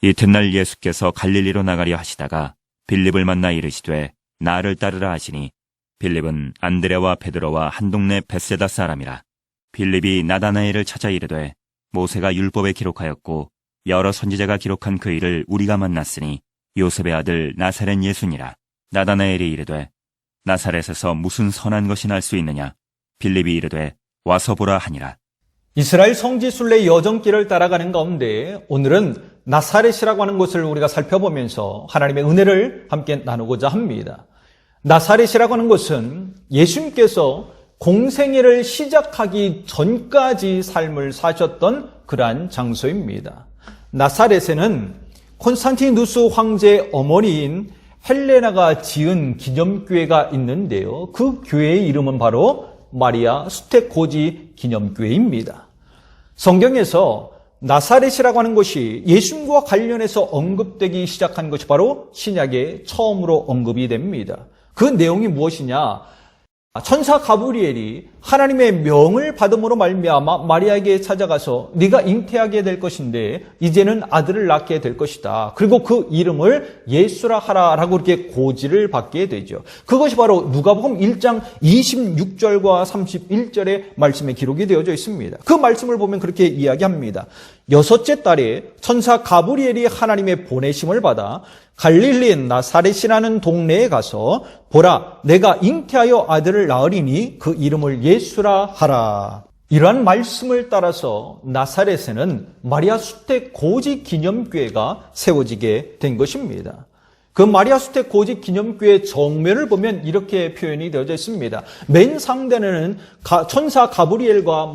이튿날 예수께서 갈릴리로 나가려 하시다가 빌립을 만나 이르시되 나를 따르라 하시니 빌립은 안드레와 베드로와 한 동네 벳세다 사람이라. 빌립이 나다나엘을 찾아 이르되 모세가 율법에 기록하였고 여러 선지자가 기록한 그 일을 우리가 만났으니 요셉의 아들 나사렛 예수니라. 나다나엘이 이르되 나사렛에서 무슨 선한 것이 날 수 있느냐? 빌립이 이르되 와서 보라 하니라. 이스라엘 성지순례 여정길을 따라가는 가운데 오늘은 나사렛이라고 하는 곳을 우리가 살펴보면서 하나님의 은혜를 함께 나누고자 합니다. 나사렛이라고 하는 곳은 예수님께서 공생애를 시작하기 전까지 삶을 사셨던 그러한 장소입니다. 나사렛에는 콘스탄티누스 황제의 어머니인 헬레나가 지은 기념교회가 있는데요. 그 교회의 이름은 바로 마리아 수테코지 기념교회입니다. 성경에서 나사렛이라고 하는 것이 예수님과 관련해서 언급되기 시작한 것이 바로 신약에 처음으로 언급이 됩니다. 그 내용이 무엇이냐? 천사 가브리엘이 하나님의 명을 받음으로 말미암아 마리아에게 찾아가서 네가 잉태하게 될 것인데 이제는 아들을 낳게 될 것이다. 그리고 그 이름을 예수라 하라라고 이렇게 고지를 받게 되죠. 그것이 바로 누가복음 1장 26절과 31절의 말씀에 기록이 되어져 있습니다. 그 말씀을 보면 그렇게 이야기합니다. 여섯째 달에 천사 가브리엘이 하나님의 보내심을 받아 갈릴리인 나사렛이라는 동네에 가서 보라, 내가 잉태하여 아들을 낳으리니 그 이름을 예수라 하라. 이러한 말씀을 따라서 나사렛에는 마리아 수테코지 기념교회가 세워지게 된 것입니다. 그 마리아 수테코지 기념교회 정면을 보면 이렇게 표현이 되어져 있습니다. 맨 상단에는 천사 가브리엘과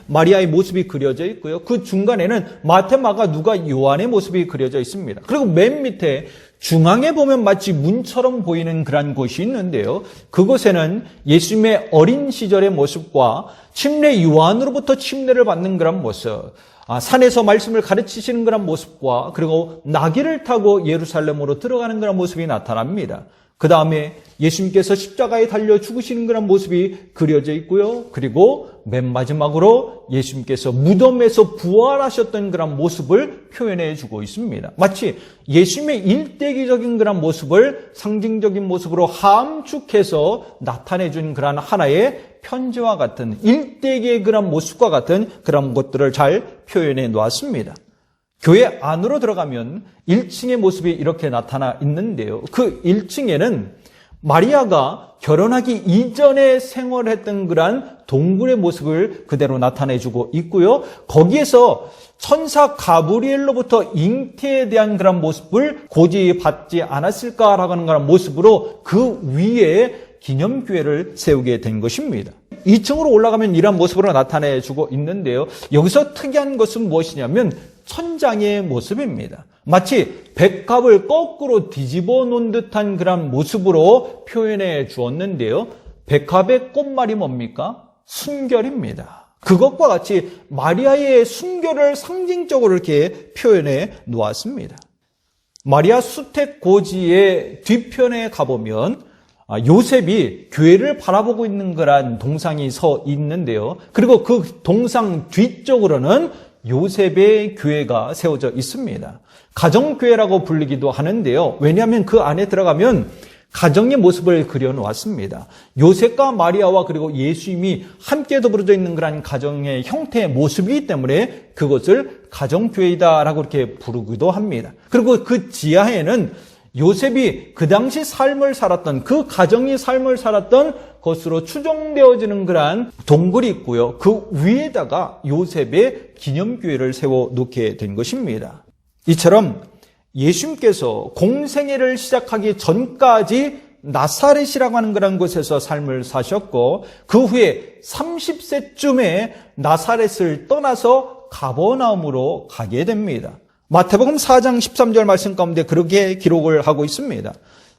마리아의 모습이 그려져 있고요. 그 중간에는 마태, 마가, 누가, 요한의 모습이 그려져 있습니다. 그리고 맨 밑에 중앙에 보면 마치 문처럼 보이는 그런 곳이 있는데요. 그곳에는 예수님의 어린 시절의 모습과 침례 요한으로부터 침례를 받는 그런 모습, 산에서 말씀을 가르치시는 그런 모습과 그리고 나귀를 타고 예루살렘으로 들어가는 그런 모습이 나타납니다. 그 다음에 예수님께서 십자가에 달려 죽으시는 그런 모습이 그려져 있고요. 그리고 맨 마지막으로 예수님께서 무덤에서 부활하셨던 그런 모습을 표현해 주고 있습니다. 마치 예수님의 일대기적인 그런 모습을 상징적인 모습으로 함축해서 나타내 준 그런 하나의 편지와 같은 일대기의 그런 모습과 같은 그런 것들을 잘 표현해 놓았습니다. 교회 안으로 들어가면 1층의 모습이 이렇게 나타나 있는데요. 그 1층에는 마리아가 결혼하기 이전에 생활했던 그러한 동굴의 모습을 그대로 나타내주고 있고요. 거기에서 천사 가브리엘로부터 잉태에 대한 그런 모습을 고지받지 않았을까라고 하는 그런 모습으로 그 위에 기념교회를 세우게 된 것입니다. 2층으로 올라가면 이런 모습으로 나타내주고 있는데요. 여기서 특이한 것은 무엇이냐면 천장의 모습입니다. 마치 백합을 거꾸로 뒤집어 놓은 듯한 그런 모습으로 표현해 주었는데요. 백합의 꽃말이 뭡니까? 순결입니다. 그것과 같이 마리아의 순결을 상징적으로 이렇게 표현해 놓았습니다. 마리아 수테코지의 뒤편에 가보면 요셉이 교회를 바라보고 있는 그런 동상이 서 있는데요. 그리고 그 동상 뒤쪽으로는 요셉의 교회가 세워져 있습니다. 가정교회라고 불리기도 하는데요. 왜냐하면 그 안에 들어가면 가정의 모습을 그려놓았습니다. 요셉과 마리아와 그리고 예수님이 함께 더불어져 있는 그런 가정의 형태의 모습이기 때문에 그것을 가정교회이다라고 이렇게 부르기도 합니다. 그리고 그 지하에는 요셉이 그 당시 삶을 살았던 그 가정의 삶을 살았던 것으로 추정되어지는 그러한 동굴이 있고요. 그 위에다가 요셉의 기념교회를 세워놓게 된 것입니다. 이처럼 예수님께서 공생애를 시작하기 전까지 나사렛이라고 하는 그런 곳에서 삶을 사셨고 그 후에 30세쯤에 나사렛을 떠나서 가버나움으로 가게 됩니다. 마태복음 4장 13절 말씀 가운데 그렇게 기록을 하고 있습니다.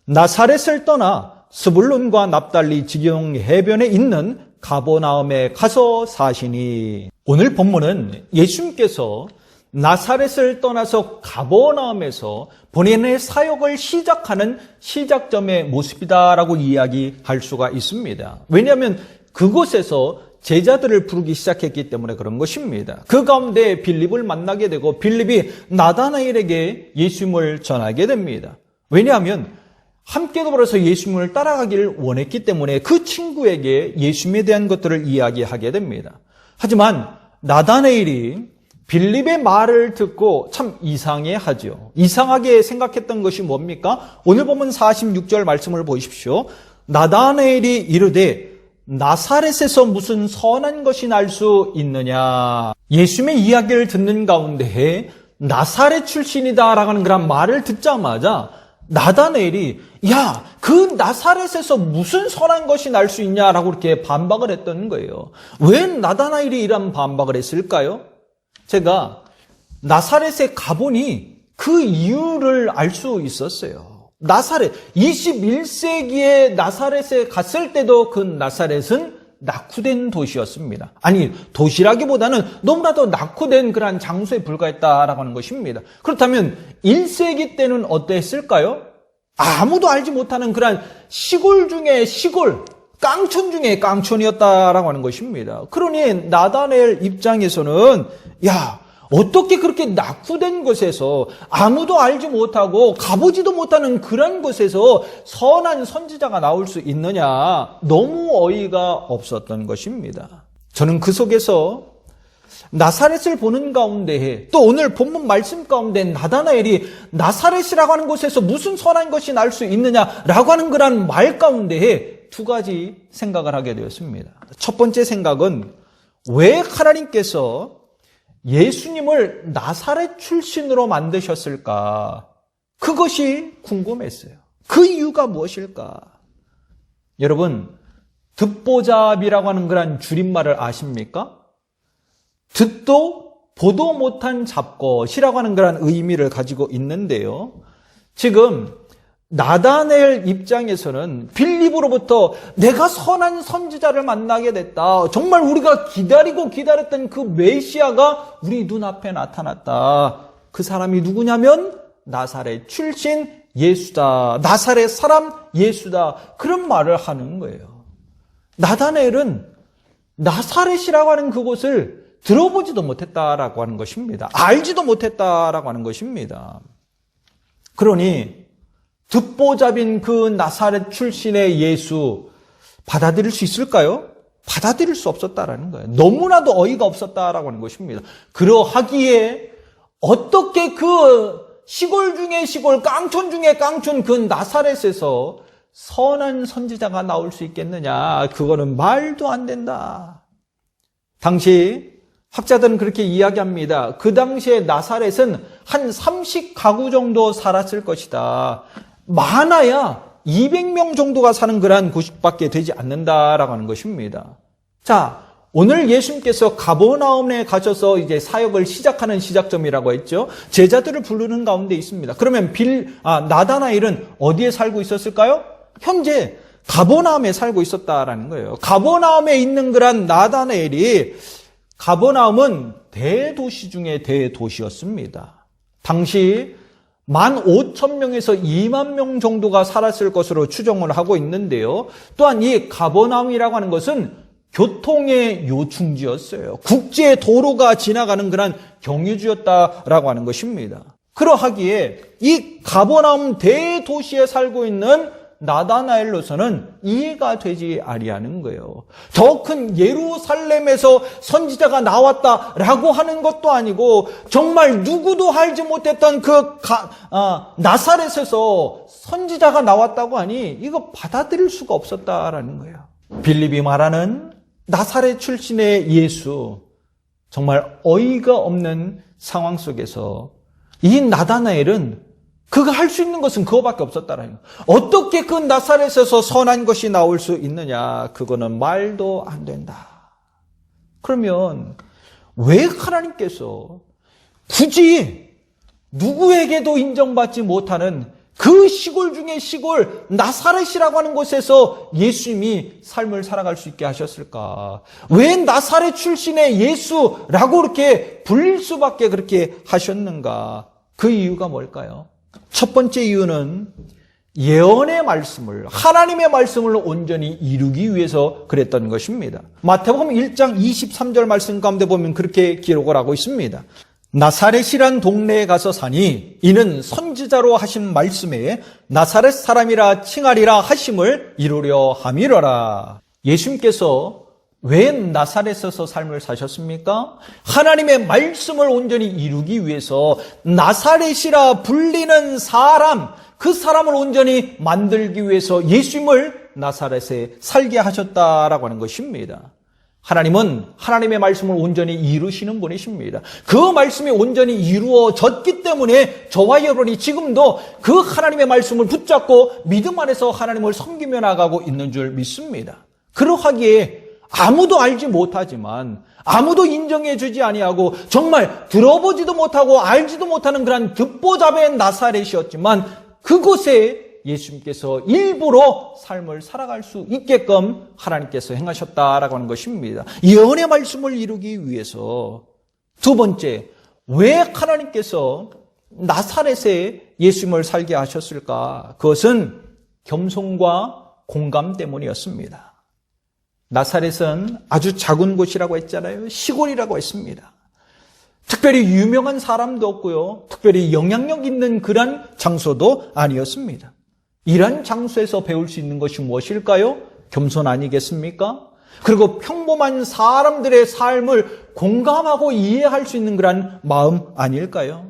나사렛을 떠나 스불론과 납달리 지경 해변에 있는 가버나움에 가서 사시니. 오늘 본문은 예수님께서 나사렛을 떠나서 가버나움에서 본인의 사역을 시작하는 시작점의 모습이다라고 이야기할 수가 있습니다. 왜냐하면 그곳에서 제자들을 부르기 시작했기 때문에 그런 것입니다. 그 가운데 빌립을 만나게 되고 빌립이 나다나엘에게 예수님을 전하게 됩니다. 왜냐하면 함께 더불어서 예수님을 따라가기를 원했기 때문에 그 친구에게 예수님에 대한 것들을 이야기하게 됩니다. 하지만 나다나엘이 빌립의 말을 듣고 참 이상해하죠. 이상하게 생각했던 것이 뭡니까? 오늘 보면 46절 말씀을 보십시오. 나다나엘이 이르되 나사렛에서 무슨 선한 것이 날 수 있느냐. 예수님의 이야기를 듣는 가운데 나사렛 출신이다라고 하는 그런 말을 듣자마자 나다나엘이 야, 그 나사렛에서 무슨 선한 것이 날 수 있냐라고 이렇게 반박을 했던 거예요. 왜 나다나엘이 이런 반박을 했을까요? 제가 나사렛에 가보니 그 이유를 알 수 있었어요. 나사렛, 21세기에 나사렛에 갔을 때도 그 나사렛은 낙후된 도시였습니다. 아니, 도시라기보다는 너무나도 낙후된 그러한 장소에 불과했다라고 하는 것입니다. 그렇다면 1세기 때는 어땠을까요? 아무도 알지 못하는 그러한 시골 중에 시골, 깡촌 중에 깡촌이었다라고 하는 것입니다. 그러니 나다나엘 입장에서는 야, 어떻게 그렇게 낙후된 곳에서 아무도 알지 못하고 가보지도 못하는 그런 곳에서 선한 선지자가 나올 수 있느냐, 너무 어이가 없었던 것입니다. 저는 그 속에서 나사렛을 보는 가운데 또 오늘 본문 말씀 가운데 나다나엘이 나사렛이라고 하는 곳에서 무슨 선한 것이 날 수 있느냐라고 하는 그런 말 가운데 두 가지 생각을 하게 되었습니다. 첫 번째 생각은 왜 하나님께서 예수님을 나사렛 출신으로 만드셨을까? 그것이 궁금했어요. 그 이유가 무엇일까? 여러분, 듣보잡이라고 하는 그런 줄임말을 아십니까? 듣도 보도 못한 잡것이라고 하는 그런 의미를 가지고 있는데요. 지금 나다나엘 입장에서는 빌립으로부터 내가 선한 선지자를 만나게 됐다. 정말 우리가 기다리고 기다렸던 그 메시아가 우리 눈앞에 나타났다. 그 사람이 누구냐면 나사렛 출신 예수다. 나사렛 사람 예수다. 그런 말을 하는 거예요. 나다나엘은 나사렛이라고 하는 그곳을 들어보지도 못했다라고 하는 것입니다. 알지도 못했다라고 하는 것입니다. 그러니 듣보잡인 그 나사렛 출신의 예수 받아들일 수 있을까요? 받아들일 수 없었다라는 거예요. 너무나도 어이가 없었다라고 하는 것입니다. 그러하기에 어떻게 그 시골 중에 시골, 깡촌 중에 깡촌 그 나사렛에서 선한 선지자가 나올 수 있겠느냐? 그거는 말도 안 된다. 당시 학자들은 그렇게 이야기합니다. 그 당시에 나사렛은 한 30가구 정도 살았을 것이다. 많아야 200명 정도가 사는 그러한 곳밖에 되지 않는다라고 하는 것입니다. 자, 오늘 예수님께서 가버나움에 가셔서 이제 사역을 시작하는 시작점이라고 했죠. 제자들을 부르는 가운데 있습니다. 그러면 나다나엘은 어디에 살고 있었을까요? 현재 가버나움에 살고 있었다라는 거예요. 가버나움에 있는 그런 나다나엘이 가버나움은 대도시 중에 대도시였습니다. 당시 15,000명에서 2만 명 정도가 살았을 것으로 추정을 하고 있는데요. 또한 이 가버나움이라고 하는 것은 교통의 요충지였어요. 국제 도로가 지나가는 그런 경유지였다라고 하는 것입니다. 그러하기에 이 가버나움 대도시에 살고 있는 나다나엘로서는 이해가 되지 아니하는 거예요. 더 큰 예루살렘에서 선지자가 나왔다라고 하는 것도 아니고 정말 누구도 알지 못했던 나사렛에서 선지자가 나왔다고 하니 이거 받아들일 수가 없었다라는 거예요. 빌립이 말하는 나사렛 출신의 예수, 정말 어이가 없는 상황 속에서 이 나다나엘은 그가 할 수 있는 것은 그거밖에 없었다라는 거예요. 어떻게 그 나사렛에서 선한 것이 나올 수 있느냐? 그거는 말도 안 된다. 그러면 왜 하나님께서 굳이 누구에게도 인정받지 못하는 그 시골 중에 시골 나사렛이라고 하는 곳에서 예수님이 삶을 살아갈 수 있게 하셨을까? 왜 나사렛 출신의 예수라고 이렇게 불릴 수밖에 그렇게 하셨는가? 그 이유가 뭘까요? 첫 번째 이유는 예언의 말씀을, 하나님의 말씀을 온전히 이루기 위해서 그랬던 것입니다. 마태복음 1장 23절 말씀 가운데 보면 그렇게 기록을 하고 있습니다. 나사렛이란 동네에 가서 사니 이는 선지자로 하신 말씀에 나사렛 사람이라 칭하리라 하심을 이루려 함이로라. 예수님께서 왜 나사렛에서 삶을 사셨습니까? 하나님의 말씀을 온전히 이루기 위해서 나사렛이라 불리는 사람, 그 사람을 온전히 만들기 위해서 예수님을 나사렛에 살게 하셨다라고 하는 것입니다. 하나님은 하나님의 말씀을 온전히 이루시는 분이십니다. 그 말씀이 온전히 이루어졌기 때문에 저와 여러분이 지금도 그 하나님의 말씀을 붙잡고 믿음 안에서 하나님을 섬기며 나가고 있는 줄 믿습니다. 그러하기에 아무도 알지 못하지만 아무도 인정해 주지 아니하고 정말 들어보지도 못하고 알지도 못하는 그런 듣보잡의 나사렛이었지만 그곳에 예수님께서 일부러 삶을 살아갈 수 있게끔 하나님께서 행하셨다라고 하는 것입니다. 예언의 말씀을 이루기 위해서. 두 번째, 왜 하나님께서 나사렛에 예수님을 살게 하셨을까? 그것은 겸손과 공감 때문이었습니다. 나사렛은 아주 작은 곳이라고 했잖아요. 시골이라고 했습니다. 특별히 유명한 사람도 없고요. 특별히 영향력 있는 그런 장소도 아니었습니다. 이런 장소에서 배울 수 있는 것이 무엇일까요? 겸손 아니겠습니까? 그리고 평범한 사람들의 삶을 공감하고 이해할 수 있는 그런 마음 아닐까요?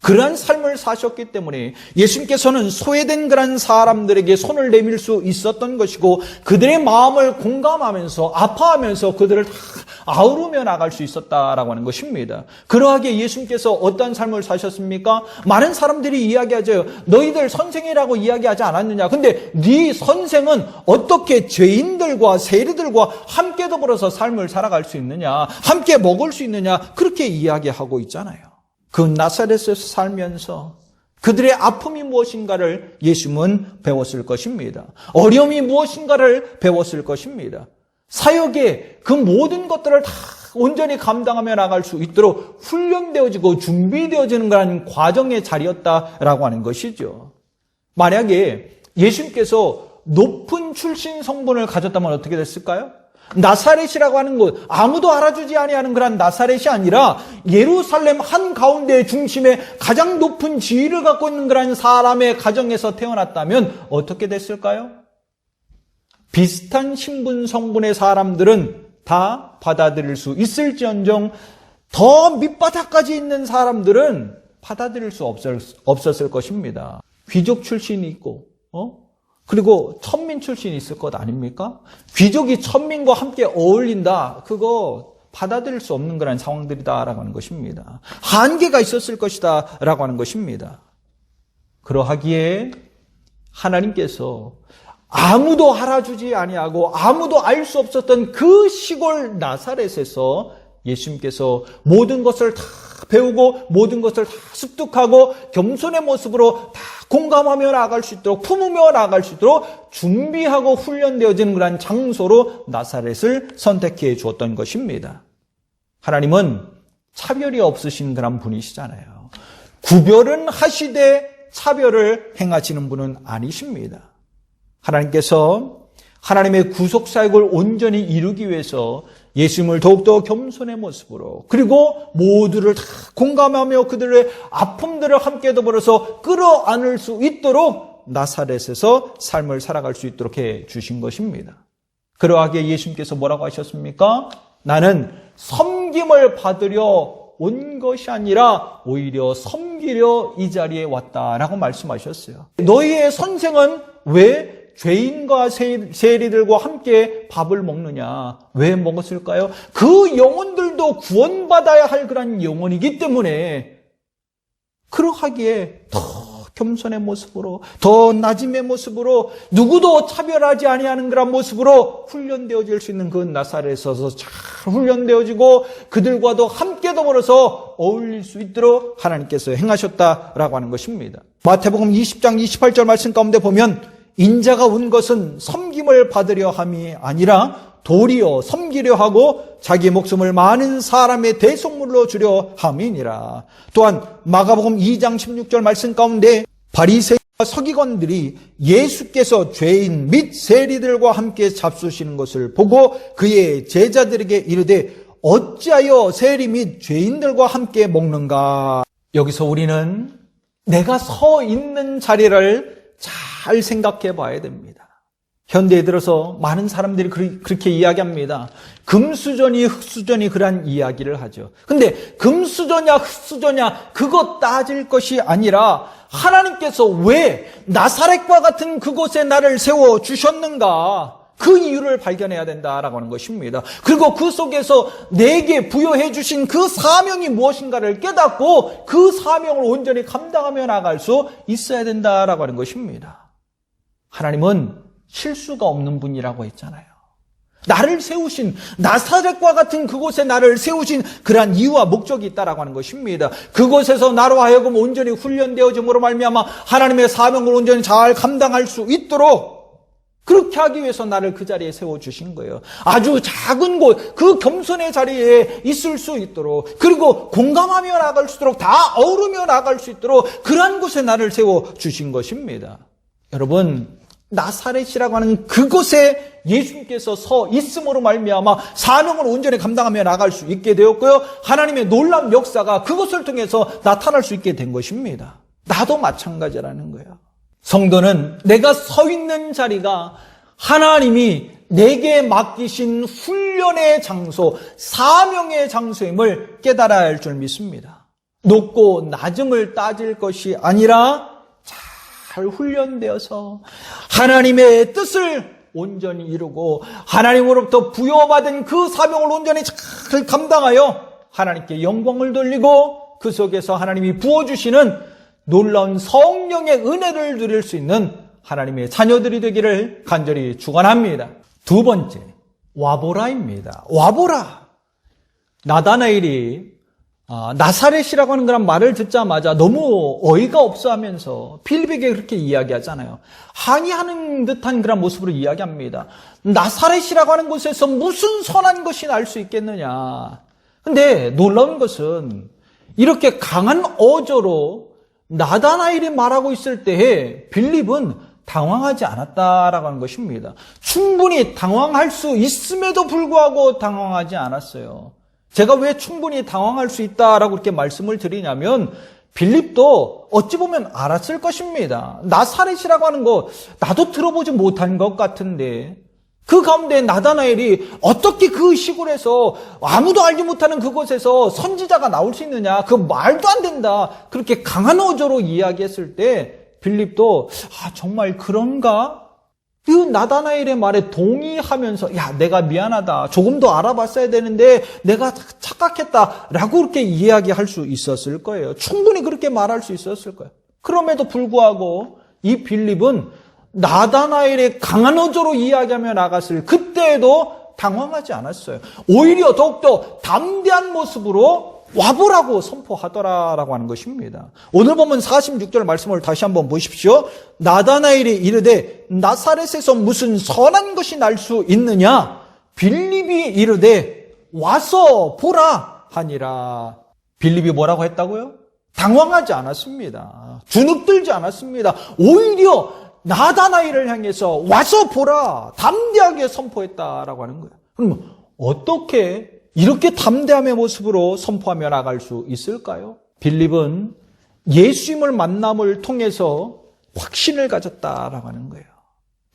그러한 삶을 사셨기 때문에 예수님께서는 소외된 그런 사람들에게 손을 내밀 수 있었던 것이고 그들의 마음을 공감하면서 아파하면서 그들을 다 아우르며 나갈 수 있었다라고 하는 것입니다. 그러하기에 예수님께서 어떤 삶을 사셨습니까? 많은 사람들이 이야기하죠. 너희들 선생이라고 이야기하지 않았느냐. 근데 네 선생은 어떻게 죄인들과 세리들과 함께 더불어서 삶을 살아갈 수 있느냐. 함께 먹을 수 있느냐. 그렇게 이야기하고 있잖아요. 그 나사렛에서 살면서 그들의 아픔이 무엇인가를 예수님은 배웠을 것입니다. 어려움이 무엇인가를 배웠을 것입니다. 사역의 그 모든 것들을 다 온전히 감당하며 나갈 수 있도록 훈련되어지고 준비되어지는 그런 과정의 자리였다라고 하는 것이죠. 만약에 예수님께서 높은 출신 성분을 가졌다면 어떻게 됐을까요? 나사렛이라고 하는 곳, 아무도 알아주지 아니하는 그런 나사렛이 아니라 예루살렘 한가운데 중심에 가장 높은 지위를 갖고 있는 그런 사람의 가정에서 태어났다면 어떻게 됐을까요? 비슷한 신분 성분의 사람들은 다 받아들일 수 있을지언정 더 밑바닥까지 있는 사람들은 받아들일 수 없었을 것입니다. 귀족 출신이 있고 그리고 천민 출신이 있을 것 아닙니까? 귀족이 천민과 함께 어울린다. 그거 받아들일 수 없는 그런 상황들이다라고 하는 것입니다. 한계가 있었을 것이다 라고 하는 것입니다. 그러하기에 하나님께서 아무도 알아주지 아니하고 아무도 알 수 없었던 그 시골 나사렛에서 예수님께서 모든 것을 다 배우고 모든 것을 다 습득하고 겸손의 모습으로 다 공감하며 나아갈 수 있도록 품으며 나아갈 수 있도록 준비하고 훈련되어지는 그런 장소로 나사렛을 선택해 주었던 것입니다. 하나님은 차별이 없으신 그런 분이시잖아요. 구별은 하시되 차별을 행하시는 분은 아니십니다. 하나님께서 하나님의 구속사역을 온전히 이루기 위해서 예수님을 더욱더 겸손의 모습으로 그리고 모두를 다 공감하며 그들의 아픔들을 함께 더불어서 끌어안을 수 있도록 나사렛에서 삶을 살아갈 수 있도록 해 주신 것입니다. 그러하기에 예수님께서 뭐라고 하셨습니까? 나는 섬김을 받으려 온 것이 아니라 오히려 섬기려 이 자리에 왔다라고 말씀하셨어요. 너희의 선생은 왜 죄인과 세리들과 함께 밥을 먹느냐? 왜 먹었을까요? 그 영혼들도 구원받아야 할 그런 영혼이기 때문에 그러하기에 더 겸손의 모습으로 더 낮음의 모습으로 누구도 차별하지 아니하는 그런 모습으로 훈련되어질 수 있는 그 나사렛에서 잘 훈련되어지고 그들과도 함께 더불어서 어울릴 수 있도록 하나님께서 행하셨다라고 하는 것입니다. 마태복음 20장 28절 말씀 가운데 보면 인자가 온 것은 섬김을 받으려 함이 아니라 도리어 섬기려 하고 자기 목숨을 많은 사람의 대속물로 주려 함이니라. 또한 마가복음 2장 16절 말씀 가운데 바리새인 서기관들이 예수께서 죄인 및 세리들과 함께 잡수시는 것을 보고 그의 제자들에게 이르되 어찌하여 세리 및 죄인들과 함께 먹는가? 여기서 우리는 내가 서 있는 자리를 잘 생각해 봐야 됩니다. 현대에 들어서 많은 사람들이 그렇게 이야기합니다. 금수저니 흙수저니 그런 이야기를 하죠. 근데 금수저냐 흙수저냐 그것 따질 것이 아니라 하나님께서 왜 나사렛과 같은 그곳에 나를 세워주셨는가? 그 이유를 발견해야 된다라고 하는 것입니다. 그리고 그 속에서 내게 부여해 주신 그 사명이 무엇인가를 깨닫고 그 사명을 온전히 감당하며 나갈 수 있어야 된다라고 하는 것입니다. 하나님은 실수가 없는 분이라고 했잖아요. 나를 세우신 나사렛과 같은 그곳에 나를 세우신 그러한 이유와 목적이 있다라고 하는 것입니다. 그곳에서 나로 하여금 온전히 훈련되어짐으로 말미암아 하나님의 사명을 온전히 잘 감당할 수 있도록 그렇게 하기 위해서 나를 그 자리에 세워주신 거예요. 아주 작은 곳, 그 겸손의 자리에 있을 수 있도록, 그리고 공감하며 나갈 수 있도록, 다 어우르며 나갈 수 있도록 그러한 곳에 나를 세워주신 것입니다. 여러분, 나사렛이라고 하는 그곳에 예수님께서 서 있음으로 말미암아 사명을 온전히 감당하며 나갈 수 있게 되었고요. 하나님의 놀라운 역사가 그것을 통해서 나타날 수 있게 된 것입니다. 나도 마찬가지라는 거예요. 성도는 내가 서 있는 자리가 하나님이 내게 맡기신 훈련의 장소, 사명의 장소임을 깨달아야 할 줄 믿습니다. 높고 낮음을 따질 것이 아니라 잘 훈련되어서 하나님의 뜻을 온전히 이루고 하나님으로부터 부여받은 그 사명을 온전히 잘 감당하여 하나님께 영광을 돌리고 그 속에서 하나님이 부어주시는 놀라운 성령의 은혜를 누릴 수 있는 하나님의 자녀들이 되기를 간절히 축원합니다. 두 번째, 와보라입니다. 와보라. 나다나엘이 나사렛이라고 하는 그런 말을 듣자마자 너무 어이가 없어 하면서 필립에게 그렇게 이야기하잖아요. 항의하는 듯한 그런 모습으로 이야기합니다. 나사렛이라고 하는 곳에서 무슨 선한 것이 날 수 있겠느냐. 근데 놀라운 것은 이렇게 강한 어조로 나다나엘이 말하고 있을 때에 빌립은 당황하지 않았다라고 하는 것입니다. 충분히 당황할 수 있음에도 불구하고 당황하지 않았어요. 제가 왜 충분히 당황할 수 있다라고 이렇게 말씀을 드리냐면 빌립도 어찌 보면 알았을 것입니다. 나사렛이라고 하는 거 나도 들어보지 못한 것 같은데 그 가운데 나다나엘이 어떻게 그 시골에서 아무도 알지 못하는 그곳에서 선지자가 나올 수 있느냐, 그 말도 안 된다, 그렇게 강한 어조로 이야기했을 때 빌립도 정말 그런가? 그 나다나엘의 말에 동의하면서 내가 미안하다, 조금 더 알아봤어야 되는데 내가 착각했다라고 그렇게 이야기할 수 있었을 거예요. 충분히 그렇게 말할 수 있었을 거예요. 그럼에도 불구하고 이 빌립은 나다나엘의 강한 어조로 이야기하며 나갔을 그때에도 당황하지 않았어요. 오히려 더욱더 담대한 모습으로 와보라고 선포하더라라고 하는 것입니다. 오늘 보면 46절 말씀을 다시 한번 보십시오. 나다나엘이 이르되 나사렛에서 무슨 선한 것이 날 수 있느냐? 빌립이 이르되 와서 보라 하니라. 빌립이 뭐라고 했다고요? 당황하지 않았습니다. 주눅들지 않았습니다. 오히려 나다나엘을 향해서 와서 보라, 담대하게 선포했다라고 하는 거예요. 그럼 어떻게 이렇게 담대함의 모습으로 선포하며 나갈 수 있을까요? 빌립은 예수님을 만남을 통해서 확신을 가졌다라고 하는 거예요.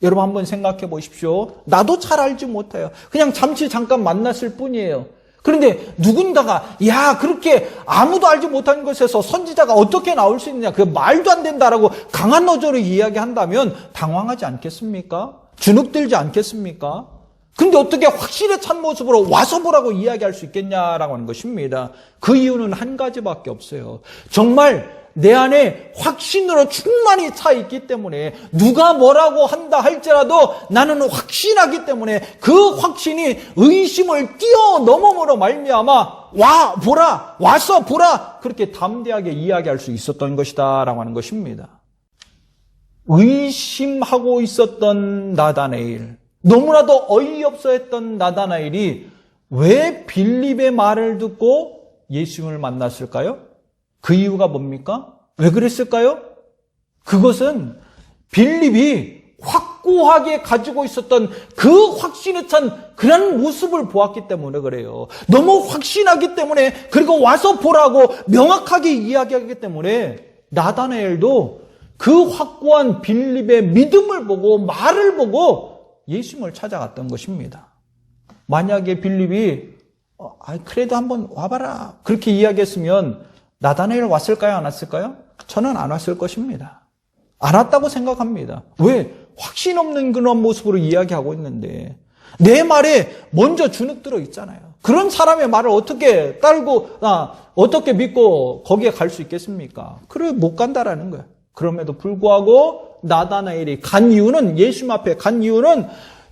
여러분 한번 생각해 보십시오. 나도 잘 알지 못해요. 그냥 잠깐 만났을 뿐이에요. 그런데 누군가가 그렇게 아무도 알지 못하는 것에서 선지자가 어떻게 나올 수 있느냐, 그 말도 안 된다라고 강한 어조로 이야기한다면 당황하지 않겠습니까? 주눅들지 않겠습니까? 근데 어떻게 확실히 찬 모습으로 와서 보라고 이야기할 수 있겠냐라고 하는 것입니다. 그 이유는 한 가지밖에 없어요. 정말 내 안에 확신으로 충만히 차 있기 때문에 누가 뭐라고 한다 할지라도 나는 확신하기 때문에 그 확신이 의심을 뛰어넘음으로 말미암아 와서 보라 그렇게 담대하게 이야기할 수 있었던 것이다 라고 하는 것입니다. 의심하고 있었던 나다나엘, 너무나도 어이없어 했던 나다나엘이 왜 빌립의 말을 듣고 예수님을 만났을까요? 그 이유가 뭡니까? 왜 그랬을까요? 그것은 빌립이 확고하게 가지고 있었던 그 확신에 찬 그런 모습을 보았기 때문에 그래요. 너무 확신하기 때문에, 그리고 와서 보라고 명확하게 이야기하기 때문에 나다나엘도 그 확고한 빌립의 믿음을 보고 말을 보고 예수님을 찾아갔던 것입니다. 만약에 빌립이 그래도 한번 와봐라 그렇게 이야기했으면 나다나엘 왔을까요? 안 왔을까요? 저는 안 왔을 것입니다. 안 왔다고 생각합니다. 왜? 확신 없는 그런 모습으로 이야기하고 있는데 내 말에 먼저 주눅 들어 있잖아요. 그런 사람의 말을 어떻게 따르고 어떻게 믿고 거기에 갈 수 있겠습니까? 그래 못 간다라는 거예요. 그럼에도 불구하고 나다나엘이 간 이유는, 예수님 앞에 간 이유는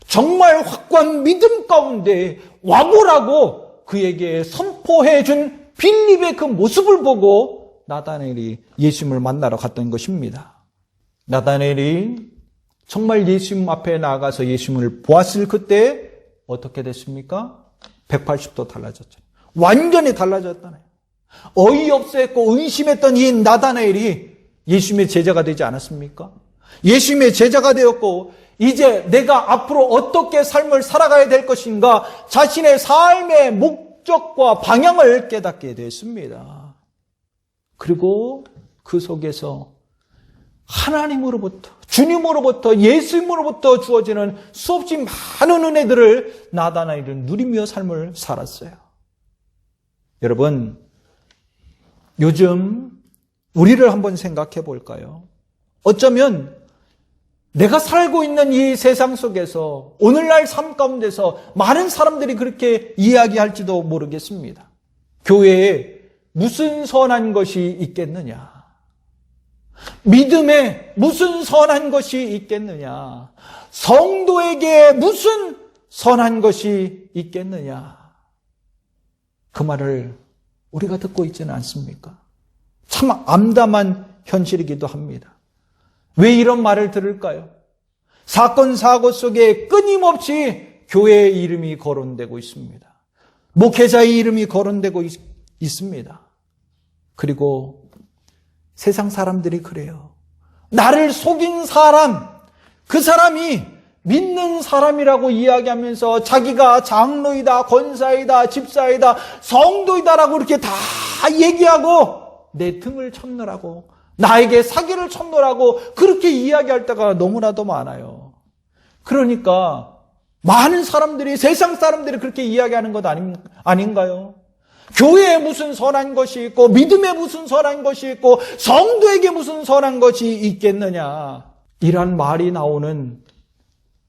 정말 확고한 믿음 가운데 와보라고 그에게 선포해 준 빌립의 그 모습을 보고 나다나엘이 예수님을 만나러 갔던 것입니다. 나다나엘이 정말 예수님 앞에 나가서 예수님을 보았을 그때 어떻게 됐습니까? 180도 달라졌죠. 완전히 달라졌잖아요. 어이없어 했고 의심했던 이 나다나엘이 예수님의 제자가 되지 않았습니까? 예수님의 제자가 되었고 이제 내가 앞으로 어떻게 삶을 살아가야 될 것인가, 자신의 삶의 목적과 방향을 깨닫게 됐습니다. 그리고 그 속에서 하나님으로부터, 주님으로부터, 예수님으로부터 주어지는 수없이 많은 은혜들을 나다나엘은 누리며 삶을 살았어요. 여러분, 요즘 우리를 한번 생각해 볼까요? 어쩌면 내가 살고 있는 이 세상 속에서 오늘날 삶 가운데서 많은 사람들이 그렇게 이야기할지도 모르겠습니다. 교회에 무슨 선한 것이 있겠느냐? 믿음에 무슨 선한 것이 있겠느냐? 성도에게 무슨 선한 것이 있겠느냐? 그 말을 우리가 듣고 있지는 않습니까? 참 암담한 현실이기도 합니다. 왜 이런 말을 들을까요? 사건 사고 속에 끊임없이 교회의 이름이 거론되고 있습니다. 목회자의 이름이 거론되고 있습니다. 그리고 세상 사람들이 그래요. 나를 속인 사람, 그 사람이 믿는 사람이라고 이야기하면서 자기가 장로이다, 권사이다, 집사이다, 성도이다라고 이렇게 다 얘기하고 내 등을 쳐느라고, 나에게 사기를 쳤노라고 그렇게 이야기할 때가 너무나도 많아요. 그러니까 많은 사람들이, 세상 사람들이 그렇게 이야기하는 것 아닌가요? 교회에 무슨 선한 것이 있고, 믿음에 무슨 선한 것이 있고, 성도에게 무슨 선한 것이 있겠느냐, 이란 말이 나오는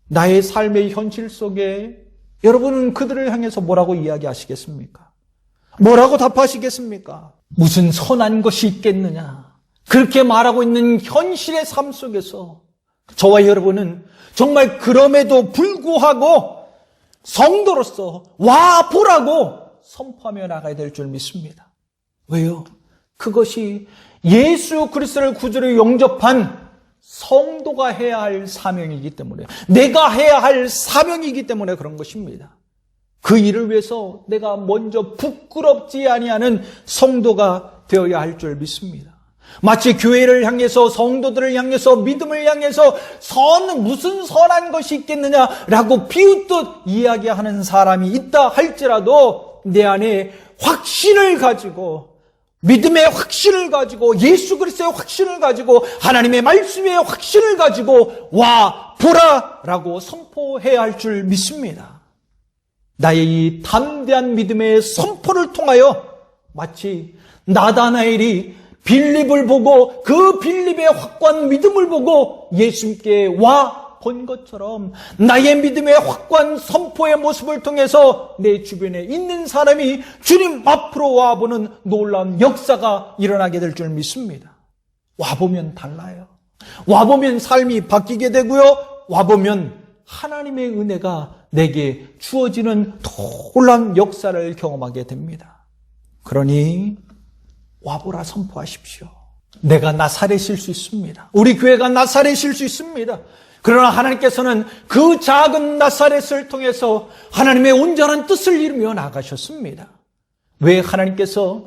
나의 삶의 현실 속에 여러분은 그들을 향해서 뭐라고 이야기하시겠습니까? 뭐라고 답하시겠습니까? 무슨 선한 것이 있겠느냐, 그렇게 말하고 있는 현실의 삶 속에서 저와 여러분은 정말 그럼에도 불구하고 성도로서 와 보라고 선포하며 나가야 될 줄 믿습니다. 왜요? 그것이 예수 그리스도를 구주로 영접한 성도가 해야 할 사명이기 때문에, 내가 해야 할 사명이기 때문에 그런 것입니다. 그 일을 위해서 내가 먼저 부끄럽지 아니하는 성도가 되어야 할 줄 믿습니다. 마치 교회를 향해서, 성도들을 향해서, 믿음을 향해서 무슨 선한 것이 있겠느냐라고 비웃듯 이야기하는 사람이 있다 할지라도 내 안에 확신을 가지고, 믿음의 확신을 가지고, 예수 그리스도의 확신을 가지고, 하나님의 말씀의 확신을 가지고 와 보라라고 선포해야 할 줄 믿습니다. 나의 이 담대한 믿음의 선포를 통하여 마치 나다나엘이 빌립을 보고 그 빌립의 확고한 믿음을 보고 예수님께 와 본 것처럼 나의 믿음의 확고한 선포의 모습을 통해서 내 주변에 있는 사람이 주님 앞으로 와보는 놀라운 역사가 일어나게 될 줄 믿습니다. 와보면 달라요. 와보면 삶이 바뀌게 되고요. 와보면 하나님의 은혜가 내게 주어지는 놀라운 역사를 경험하게 됩니다. 그러니 와보라 선포하십시오. 내가 나사렛일 수 있습니다. 우리 교회가 나사렛일 수 있습니다. 그러나 하나님께서는 그 작은 나사렛을 통해서 하나님의 온전한 뜻을 이루며 나가셨습니다. 왜 하나님께서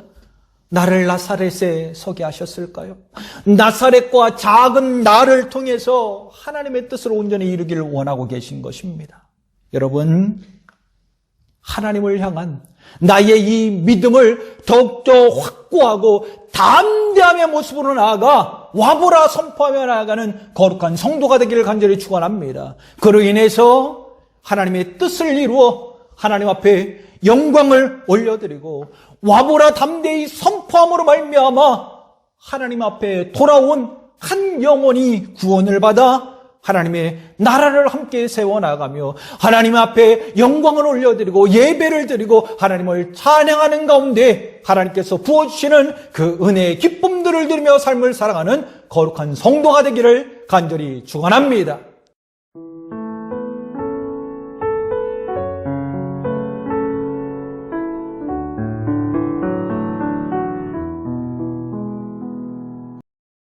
나를 나사렛에 서게 하셨을까요? 나사렛과 작은 나를 통해서 하나님의 뜻을 온전히 이루기를 원하고 계신 것입니다. 여러분, 하나님을 향한 나의 이 믿음을 더욱더 확고하고 담대함의 모습으로 나아가 와보라 선포하며 나아가는 거룩한 성도가 되기를 간절히 축원합니다. 그로 인해서 하나님의 뜻을 이루어 하나님 앞에 영광을 올려드리고 와보라 담대히 선포함으로 말미암아 하나님 앞에 돌아온 한 영혼이 구원을 받아 하나님의 나라를 함께 세워나가며 하나님 앞에 영광을 올려드리고 예배를 드리고 하나님을 찬양하는 가운데 하나님께서 부어주시는 그 은혜의 기쁨들을 누리며 삶을 살아가는 거룩한 성도가 되기를 간절히 축원합니다.